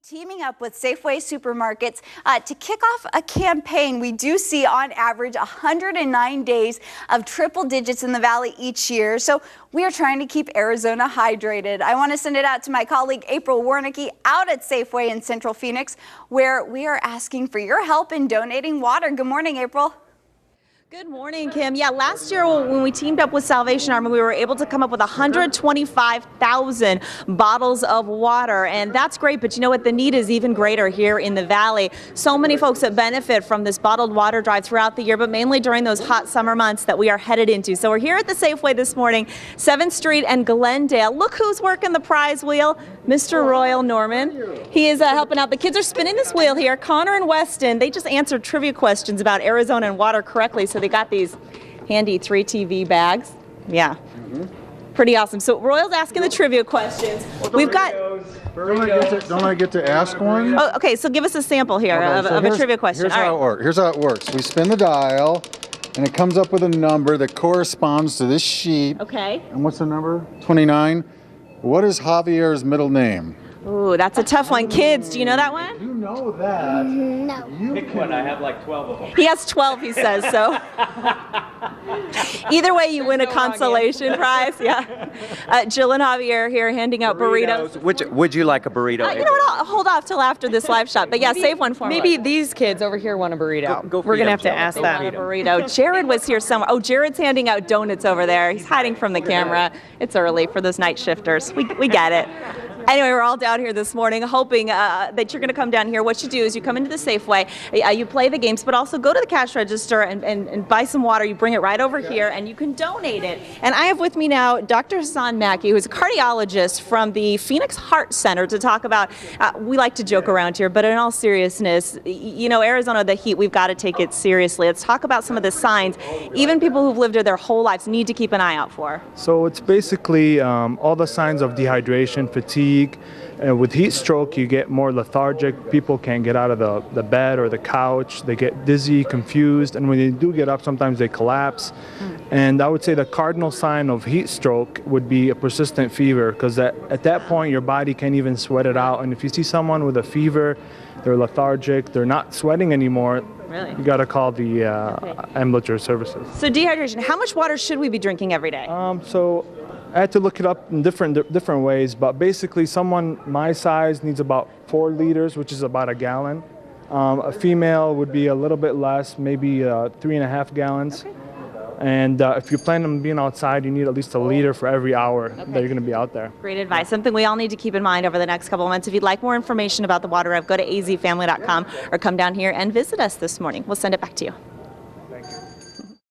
teaming up with Safeway supermarkets to kick off a campaign. We do see on average 109 days of triple digits in the valley each year. So we are trying to keep Arizona hydrated. I want to send it out to my colleague April Warnicki out at Safeway in Central Phoenix, where we are asking for your help in donating water. Good morning, April. Good morning, Kim. Yeah, last year when we teamed up with Salvation Army, we were able to come up with 125,000 bottles of water, and that's great, but you know what? The need is even greater here in the valley. So many folks that benefit from this bottled water drive throughout the year, but mainly during those hot summer months that we are headed into. So we're here at the Safeway this morning, 7th Street and Glendale. Look who's working the prize wheel, Mr. Royal Norman. He is helping out. The kids are spinning this wheel here. Connor and Weston, they just answered trivia questions about Arizona and water correctly, so they got these handy 3TV bags. Yeah. Pretty awesome. So Royal's asking the trivia questions. We've got... Don't I get to ask one? Oh, okay, so give us a sample here of a trivia question. Here's how it works. We spin the dial, and it comes up with a number that corresponds to this sheet. Okay. And what's the number? 29. What is Javier's middle name? Ooh, that's a tough one. Kids, do you know that one? You know that. No. Pick one. I have like 12 of them. He has 12, he says, so. Either way, you win a consolation prize. Yeah. Jill and Javier here handing out burritos. Would you like a burrito? You know what? I'll hold off till after this live shot. But yeah, save one for me. Maybe these kids over here want a burrito. We're going to have to ask them. A burrito. Jared was here somewhere. Oh, Jared's handing out donuts over there. He's hiding from the camera. It's early for those night shifters. We get it. Anyway, we're all down here this morning hoping that you're going to come down here. What you do is you come into the Safeway, you play the games, but also go to the cash register and buy some water. You bring it right over here and you can donate it. And I have with me now Dr. Makki, who's a cardiologist from the Phoenix Heart Center, to talk about, we like to joke around here, but in all seriousness, you know, Arizona, the heat, we've got to take it seriously. Let's talk about some of the signs even people who've lived here their whole lives need to keep an eye out for. So it's basically all the signs of dehydration, fatigue. With heat stroke, you get more lethargic. People can't get out of the bed or the couch. They get dizzy, confused, and when they do get up, sometimes they collapse. And I would say the cardinal sign of heat stroke would be a persistent fever, because at that point, your body can't even sweat it out. And if you see someone with a fever, they're lethargic, they're not sweating anymore, Really? you got to call the ambulatory services. So dehydration, how much water should we be drinking every day? So I had to look it up in different ways, but basically someone my size needs about 4 liters, which is about a gallon. A female would be a little bit less, maybe 3.5 gallons. Okay. And if you plan on being outside, you need at least a liter for every hour that you're going to be out there. Great advice. Something we all need to keep in mind over the next couple of months. If you'd like more information about the water drive, go to azfamily.com or come down here and visit us this morning. We'll send it back to you.